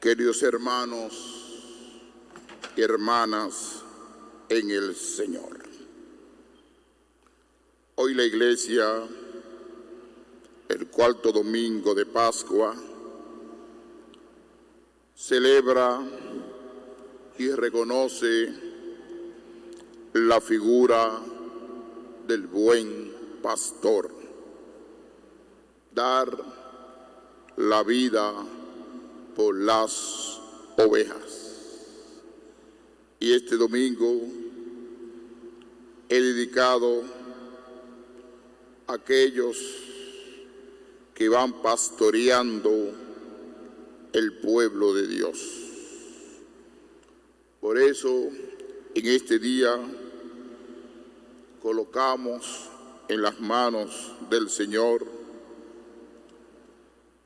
Queridos hermanos y hermanas en el Señor, hoy la Iglesia, el cuarto domingo de Pascua, celebra y reconoce la figura del buen pastor, dar la vida por las ovejas. Y este domingo he dedicado a aquellos que van pastoreando el pueblo de Dios. Por eso, en este día, colocamos en las manos del Señor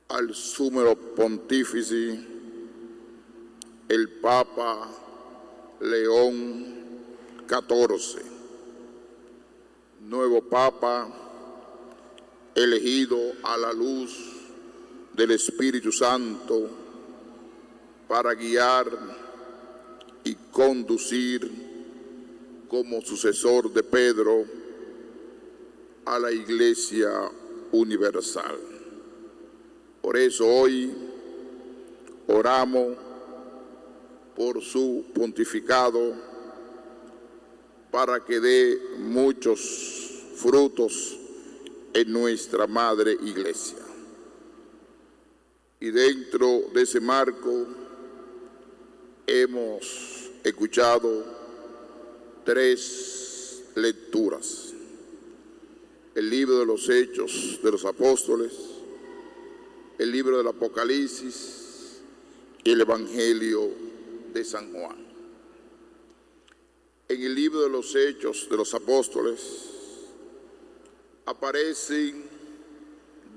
al sumo pontífice, el Papa León XIV, nuevo Papa elegido a la luz del Espíritu Santo para guiar y conducir como sucesor de Pedro a la Iglesia universal. Por eso hoy oramos por su pontificado para que dé muchos frutos en nuestra Madre Iglesia. Y dentro de ese marco hemos escuchado 3 lecturas: el libro de los Hechos de los Apóstoles, el libro del Apocalipsis y el Evangelio de San Juan. En el libro de los Hechos de los Apóstoles aparecen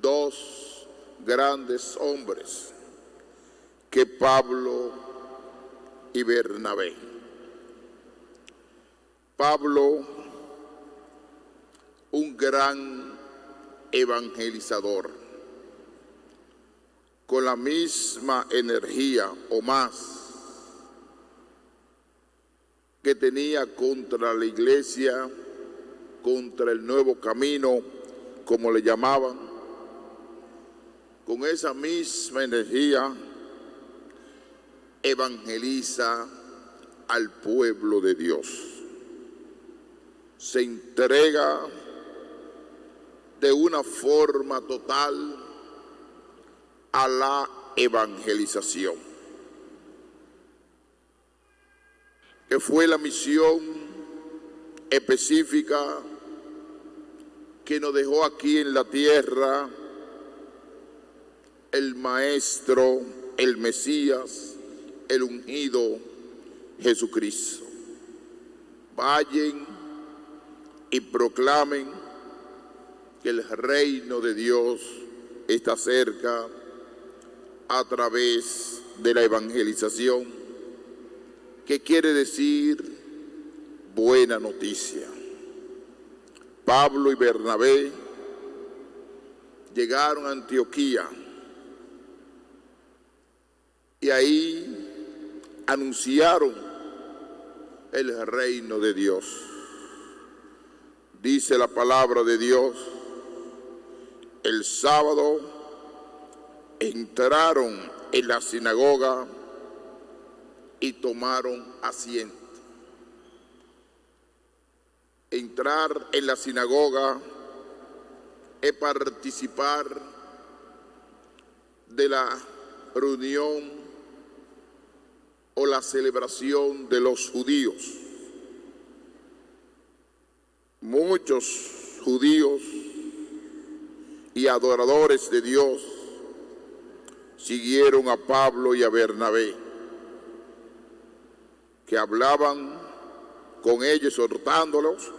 2 grandes hombres, que Pablo y Bernabé. Pablo, un gran evangelizador, con la misma energía o más que tenía contra la iglesia, contra el nuevo camino, como le llamaban. Con esa misma energía evangeliza al pueblo de Dios. Se entrega de una forma total a la evangelización, que fue la misión específica que nos dejó aquí en la tierra el Maestro, el Mesías, el ungido Jesucristo. Vayan y proclamen que el reino de Dios está cerca, a través de la evangelización, que quiere decir buena noticia. Pablo y Bernabé llegaron a Antioquía y ahí anunciaron el reino de Dios. Dice la palabra de Dios: el sábado entraron en la sinagoga y tomaron asiento. Entrar en la sinagoga es participar de la reunión o la celebración de los judíos. Muchos judíos y adoradores de Dios siguieron a Pablo y a Bernabé, que hablaban con ellos, exhortándolos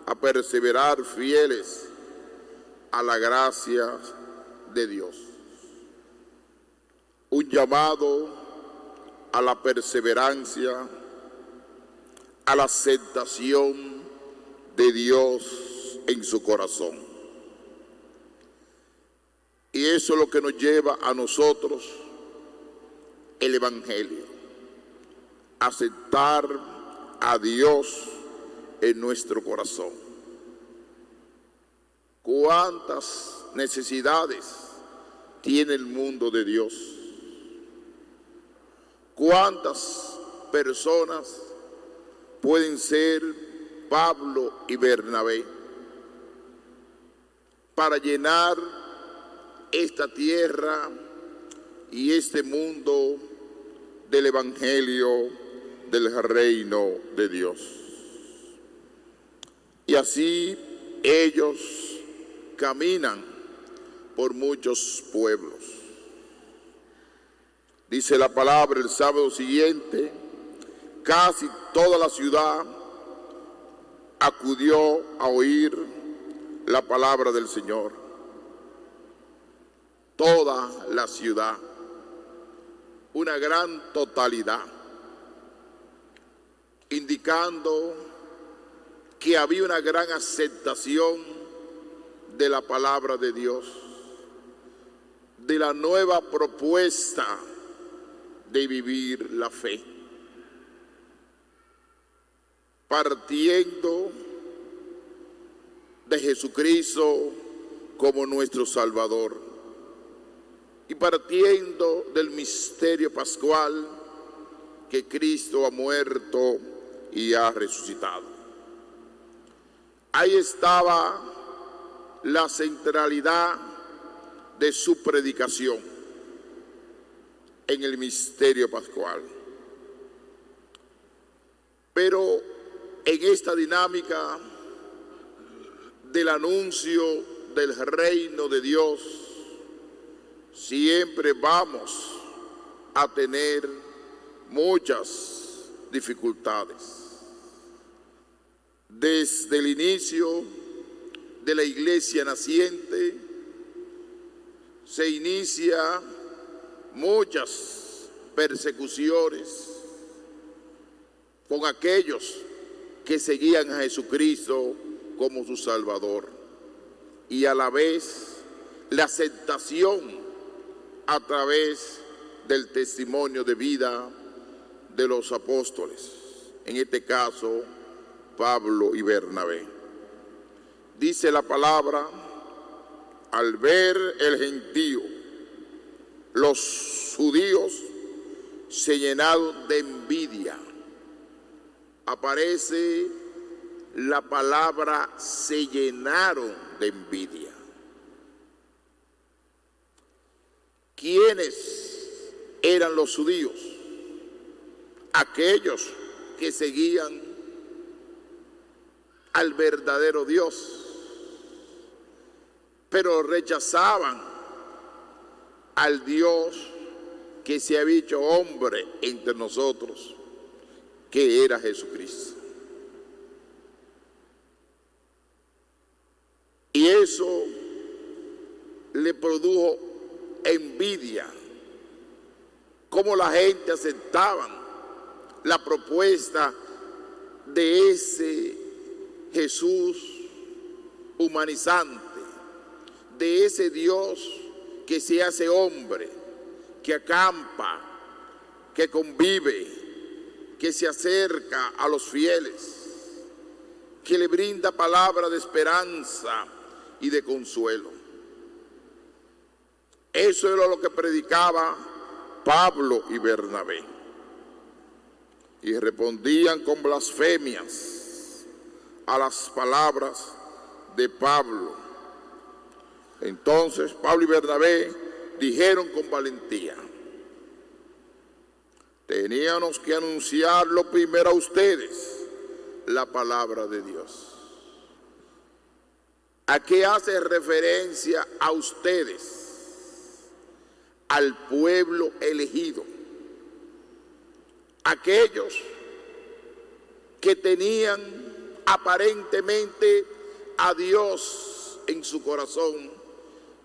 a perseverar fieles a la gracia de Dios. Un llamado a la perseverancia, a la aceptación de Dios en su corazón. Y eso es lo que nos lleva a nosotros el Evangelio, aceptar a Dios en nuestro corazón. ¿Cuántas necesidades tiene el mundo de Dios? ¿Cuántas personas pueden ser Pablo y Bernabé para llenar esta tierra y este mundo del Evangelio del reino de Dios? Y así ellos caminan por muchos pueblos. Dice la palabra, el sábado siguiente, casi toda la ciudad acudió a oír la palabra del Señor. Toda la ciudad, una gran totalidad, indicando que había una gran aceptación de la palabra de Dios, de la nueva propuesta de vivir la fe, partiendo de Jesucristo como nuestro Salvador y partiendo del misterio pascual que Cristo ha muerto y ha resucitado. Ahí estaba la centralidad de su predicación en el misterio pascual. Pero en esta dinámica del anuncio del reino de Dios, siempre vamos a tener muchas dificultades. Desde el inicio de la iglesia naciente se inicia muchas persecuciones con aquellos que seguían a Jesucristo como su Salvador, y a la vez la aceptación a través del testimonio de vida de los apóstoles, en este caso Pablo y Bernabé. Dice la palabra, al ver el gentío, los judíos se llenaron de envidia. Aparece la palabra se llenaron de envidia. ¿Quiénes eran los judíos? Aquellos que seguían al verdadero Dios, pero rechazaban al Dios que se había hecho hombre entre nosotros, que era Jesucristo. Y eso le produjo envidia, cómo la gente aceptaba la propuesta de ese Jesús humanizante, de ese Dios que se hace hombre, que acampa, que convive, que se acerca a los fieles, que le brinda palabra de esperanza y de consuelo. Eso era lo que predicaba Pablo y Bernabé. Y respondían con blasfemias a las palabras de Pablo. Entonces Pablo y Bernabé dijeron con valentía: teníamos que anunciarlo primero a ustedes, la palabra de Dios. ¿A qué hace referencia a ustedes? Al pueblo elegido. Aquellos que tenían aparentemente a Dios en su corazón,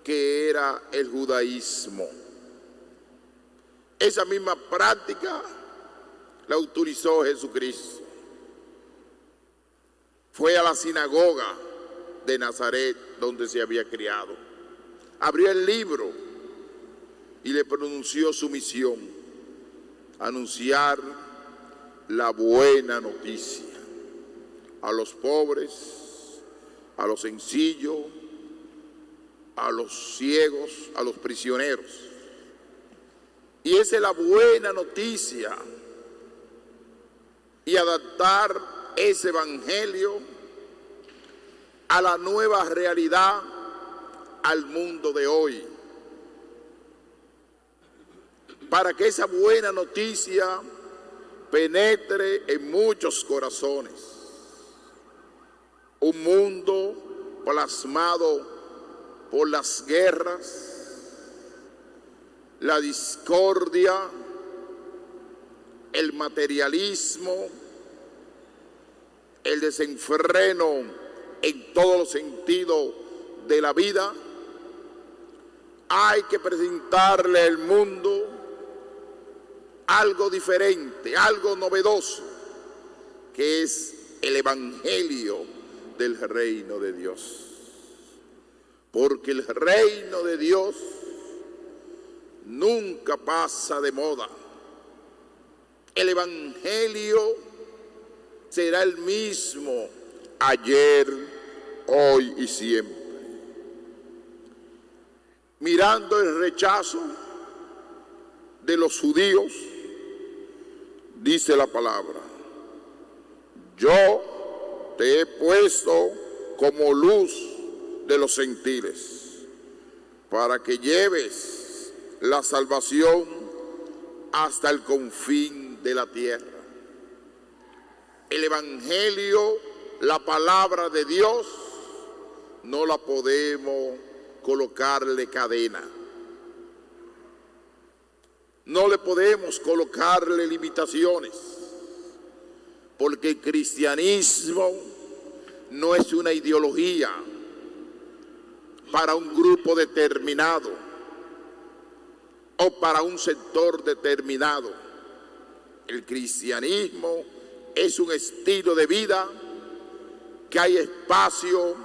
que era el judaísmo. Esa misma práctica la utilizó Jesucristo. Fue a la sinagoga de Nazaret, donde se había criado. Abrió el libro y le pronunció su misión. anunciar la buena noticia a los pobres, a los sencillos, a los ciegos, a los prisioneros. Y esa es la buena noticia. Y adaptar ese evangelio a la nueva realidad, al mundo de hoy, para que esa buena noticia penetre en muchos corazones. Un mundo plasmado por las guerras, la discordia, el materialismo, el desenfreno en todos los sentidos de la vida. Hay que presentarle al mundo algo diferente, algo novedoso, que es el evangelio del reino de Dios. Porque el reino de Dios nunca pasa de moda. El evangelio será el mismo ayer, hoy y siempre. Mirando el rechazo de los judíos, dice la palabra: yo te he puesto como luz de los gentiles, para que lleves la salvación hasta el confín de la tierra. El evangelio, la palabra de Dios, no la podemos colocarle cadena. No le podemos colocarle limitaciones, porque el cristianismo no es una ideología para un grupo determinado o para un sector determinado. El cristianismo es un estilo de vida que hay espacio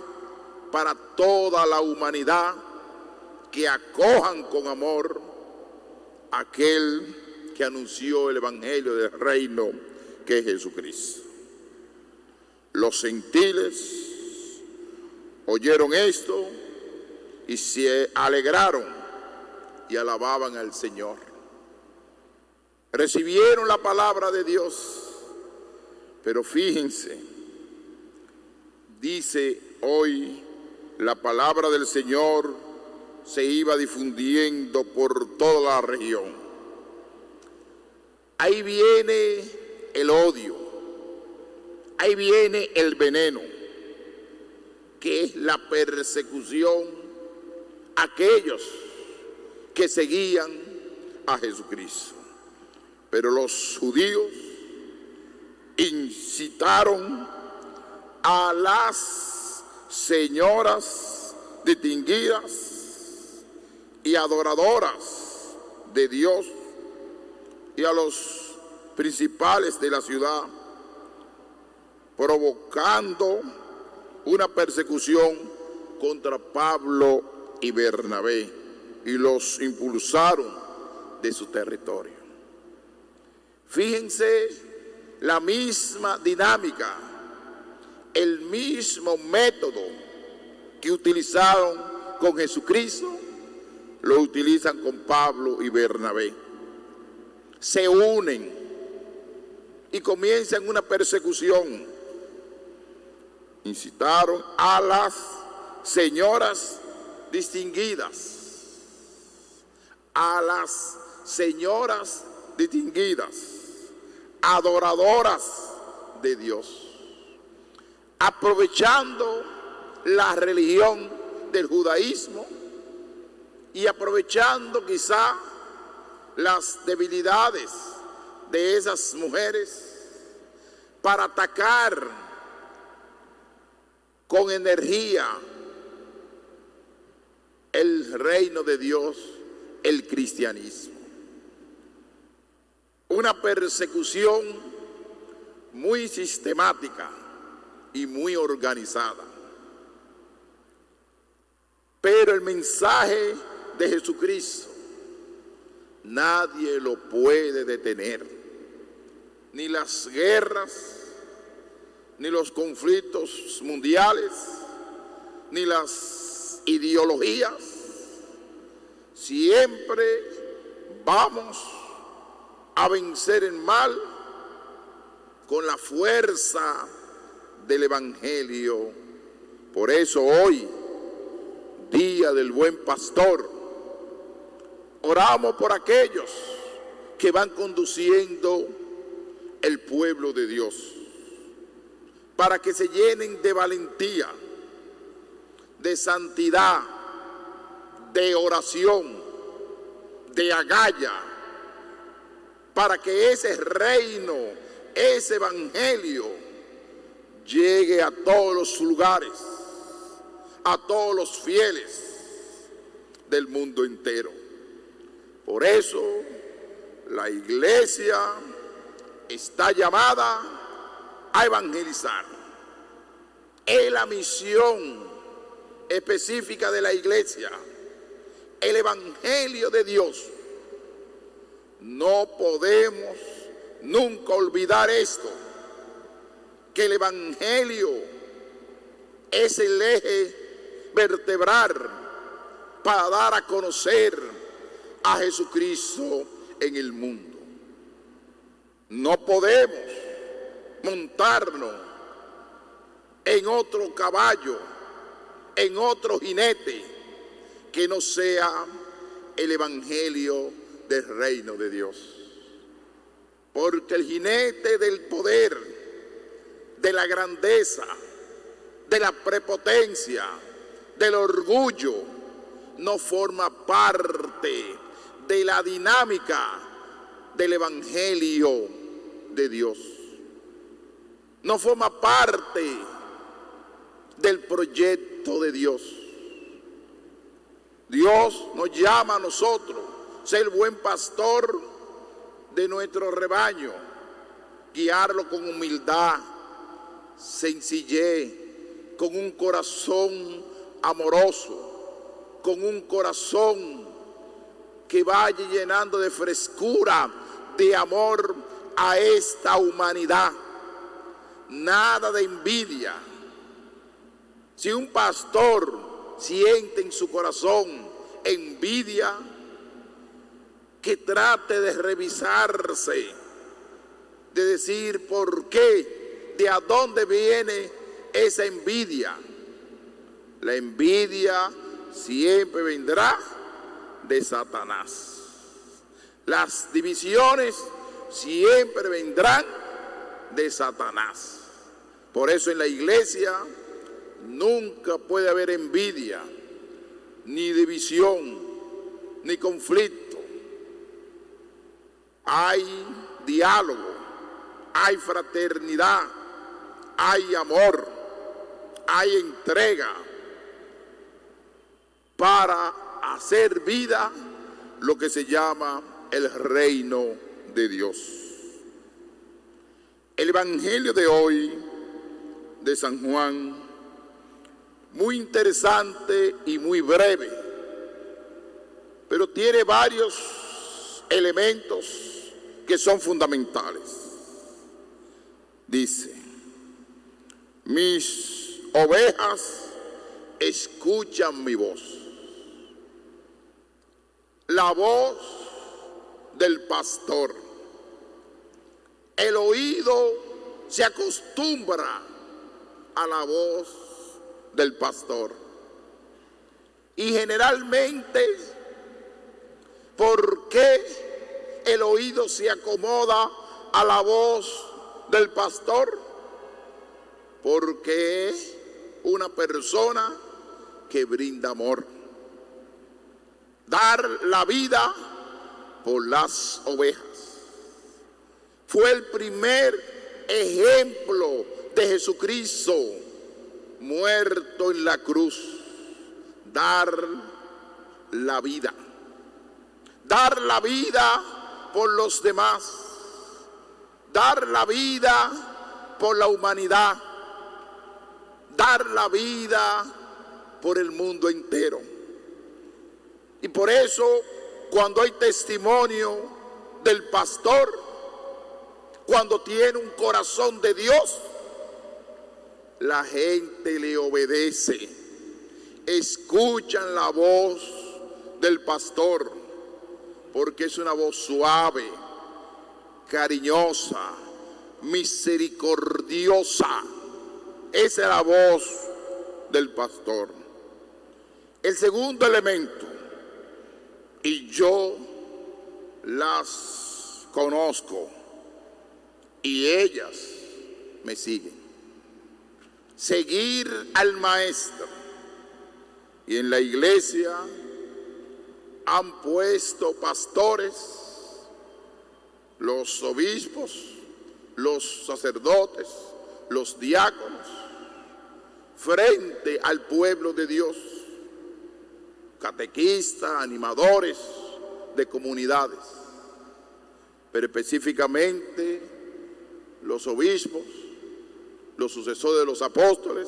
para toda la humanidad, que acojan con amor aquel que anunció el evangelio del reino, que es Jesucristo. Los gentiles oyeron esto y se alegraron y alababan al Señor. Recibieron la palabra de Dios, pero fíjense, dice hoy, la palabra del Señor se iba difundiendo por toda la región. Ahí viene el odio, ahí viene el veneno, que es la persecución a aquellos que seguían a Jesucristo. Pero los judíos incitaron a las señoras distinguidas y adoradoras de Dios y a los principales de la ciudad, provocando una persecución contra Pablo y Bernabé, y los impulsaron de su territorio. Fíjense la misma dinámica, el mismo método que utilizaron con Jesucristo, lo utilizan con Pablo y Bernabé. Se unen y comienzan una persecución. Incitaron a las señoras distinguidas, a las señoras distinguidas, adoradoras de Dios, aprovechando la religión del judaísmo y aprovechando quizá las debilidades de esas mujeres para atacar con energía el reino de Dios, el cristianismo. Una persecución muy sistemática y muy organizada. Pero el mensaje de Jesucristo nadie lo puede detener. Ni las guerras, ni los conflictos mundiales, ni las ideologías. Siempre vamos a vencer el mal con la fuerza del Evangelio. Por eso hoy, Día del Buen Pastor, oramos por aquellos que van conduciendo el pueblo de Dios, para que se llenen de valentía, de santidad, de oración, de agallas, para que ese reino, ese evangelio, llegue a todos los lugares, a todos los fieles del mundo entero. Por eso la iglesia está llamada a evangelizar. Es la misión específica de la iglesia, el evangelio de Dios. No podemos nunca olvidar esto, que el evangelio es el eje vertebral para dar a conocer a Jesucristo en el mundo. No podemos montarnos en otro caballo, en otro jinete que no sea el evangelio del reino de Dios. Porque el jinete del poder, de la grandeza, de la prepotencia, del orgullo, no forma parte de la dinámica del evangelio de Dios. No forma parte del proyecto de Dios. Dios nos llama a nosotros ser buen pastor de nuestro rebaño, guiarlo con humildad, sencillez, con un corazón amoroso, con un corazón que vaya llenando de frescura, de amor a esta humanidad. Nada de envidia. Si un pastor siente en su corazón envidia, que trate de revisarse, de decir por qué, de a dónde viene esa envidia. La envidia siempre vendrá de Satanás. Las divisiones siempre vendrán de Satanás. Por eso en la iglesia nunca puede haber envidia, ni división, ni conflicto. Hay diálogo, hay fraternidad, hay amor, hay entrega para hacer vida lo que se llama el reino de Dios. El evangelio de hoy de San Juan, muy interesante y muy breve, pero tiene varios elementos que son fundamentales. Dice: mis ovejas escuchan mi voz. La voz del pastor. El oído se acostumbra a la voz del pastor. Y generalmente, ¿por qué el oído se acomoda a la voz del pastor? Porque es una persona que brinda amor. Dar la vida por las ovejas. Fue el primer ejemplo de Jesucristo muerto en la cruz. Dar la vida. Dar la vida por los demás. Dar la vida por la humanidad. Dar la vida por el mundo entero. Y por eso cuando hay testimonio del pastor, cuando tiene un corazón de Dios, la gente le obedece, escuchan la voz del pastor, porque es una voz suave, cariñosa, misericordiosa. Esa es la voz del pastor. El segundo elemento, y yo las conozco y ellas me siguen. Seguir al maestro. Y en la iglesia han puesto pastores, los obispos, los sacerdotes, los diáconos, frente al pueblo de Dios, catequistas, animadores de comunidades, pero específicamente los obispos, los sucesores de los apóstoles,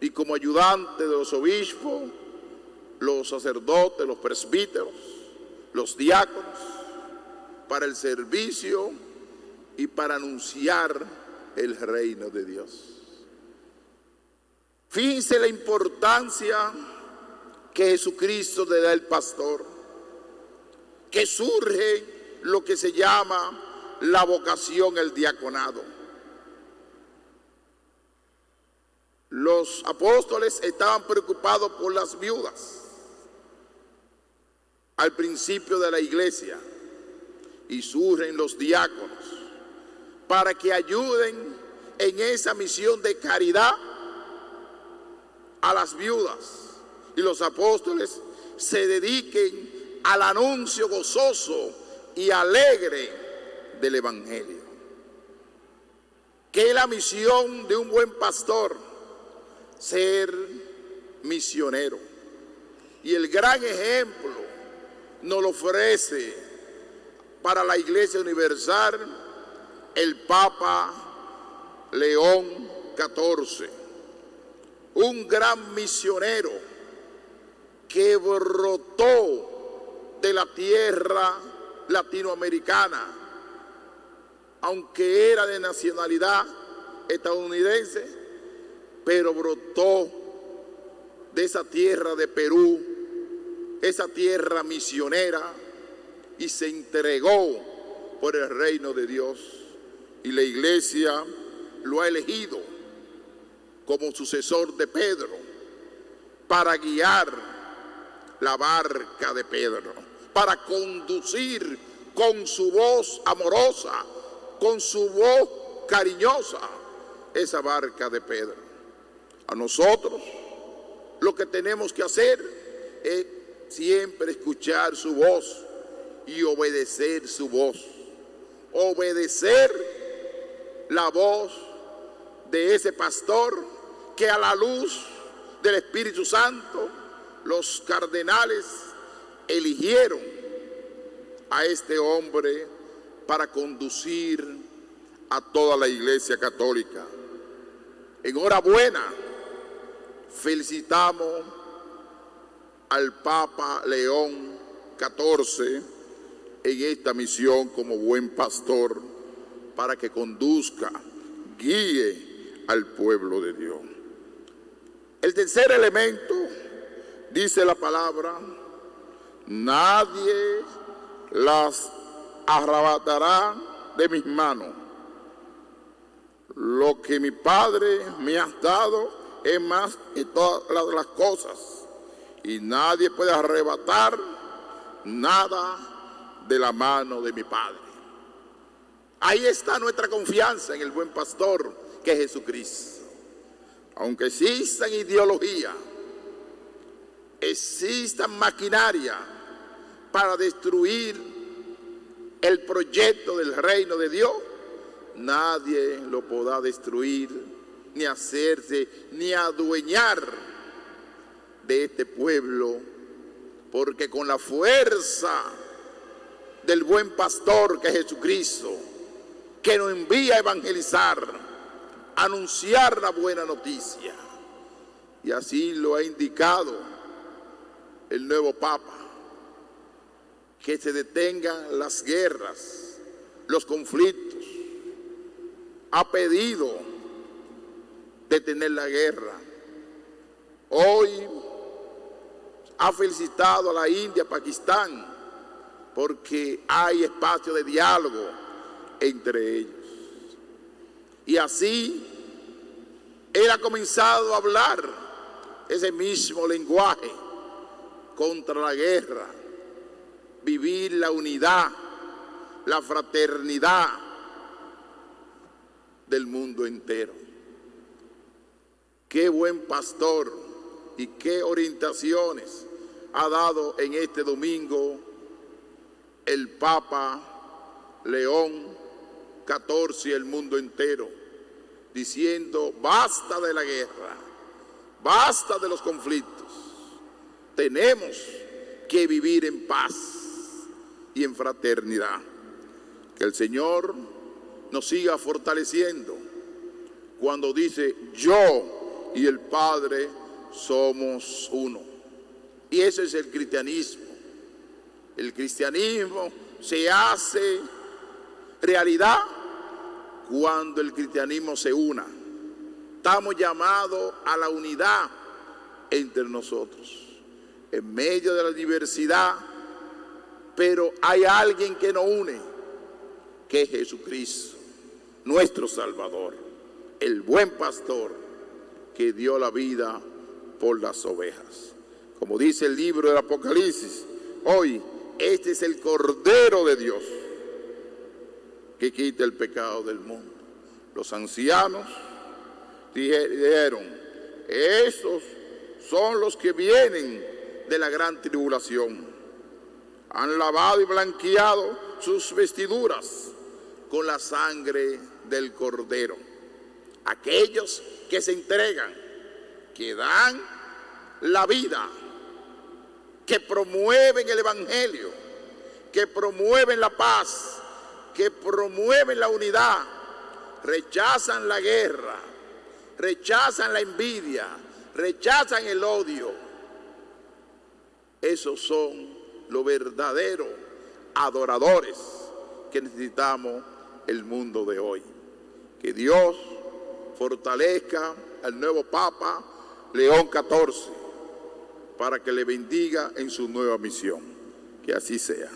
y como ayudante de los obispos, los sacerdotes, los presbíteros, los diáconos, para el servicio y para anunciar el reino de Dios. Fíjense la importancia que Jesucristo le da al pastor, que surge lo que se llama la vocación, el diaconado. Los apóstoles estaban preocupados por las viudas al principio de la iglesia, y surgen los diáconos para que ayuden en esa misión de caridad a las viudas, y los apóstoles se dediquen al anuncio gozoso y alegre del evangelio, que es la misión de un buen pastor, ser misionero. Y el gran ejemplo nos lo ofrece para la Iglesia Universal el Papa León XIV, un gran misionero que brotó de la tierra latinoamericana, aunque era de nacionalidad estadounidense, pero brotó de esa tierra de Perú, esa tierra misionera, y se entregó por el reino de Dios. Y la iglesia lo ha elegido como sucesor de Pedro para guiar la barca de Pedro, para conducir con su voz amorosa, con su voz cariñosa, esa barca de Pedro. A nosotros lo que tenemos que hacer es siempre escuchar su voz y obedecer su voz. Obedecer la voz de ese pastor que, a la luz del Espíritu Santo, los cardenales eligieron a este hombre para conducir a toda la Iglesia Católica. Enhorabuena. Felicitamos al Papa León XIV en esta misión como buen pastor, para que conduzca, guíe al pueblo de Dios. El tercer elemento, dice la palabra, nadie las arrebatará de mis manos. Lo que mi Padre me ha dado es más que todas las cosas, y nadie puede arrebatar nada de la mano de mi Padre. Ahí está nuestra confianza en el buen pastor, que es Jesucristo. Aunque existan ideologías, existan maquinaria para destruir el proyecto del reino de Dios, nadie lo podrá destruir, ni hacerse, ni adueñar de este pueblo, porque con la fuerza del buen pastor, que es Jesucristo, que nos envía a evangelizar, a anunciar la buena noticia, y así lo ha indicado el nuevo Papa, que se detengan las guerras, los conflictos. Ha pedido detener la guerra. Hoy ha felicitado a la India, Pakistán, porque hay espacio de diálogo entre ellos. Y así él ha comenzado a hablar ese mismo lenguaje contra la guerra, vivir la unidad, la fraternidad del mundo entero. Qué buen pastor y qué orientaciones ha dado en este domingo el Papa León XIV y el mundo entero, diciendo: basta de la guerra, basta de los conflictos. Tenemos que vivir en paz y en fraternidad. Que el Señor nos siga fortaleciendo cuando dice: yo y el Padre somos uno. Y ese es el cristianismo. El cristianismo se hace realidad cuando el cristianismo se una. Estamos llamados a la unidad entre nosotros, en medio de la diversidad, pero hay alguien que nos une, que es Jesucristo, nuestro Salvador, el buen pastor que dio la vida por las ovejas. Como dice el libro del Apocalipsis, hoy este es el Cordero de Dios que quita el pecado del mundo. Los ancianos dijeron: esos son los que vienen de la gran tribulación. Han lavado y blanqueado sus vestiduras con la sangre del Cordero. Aquellos que se entregan, que dan la vida, que promueven el Evangelio, que promueven la paz, que promueven la unidad, rechazan la guerra, rechazan la envidia, rechazan el odio. Esos son los verdaderos adoradores que necesitamos el mundo de hoy. Que Dios fortalezca al nuevo Papa León XIV para que le bendiga en su nueva misión. Que así sea.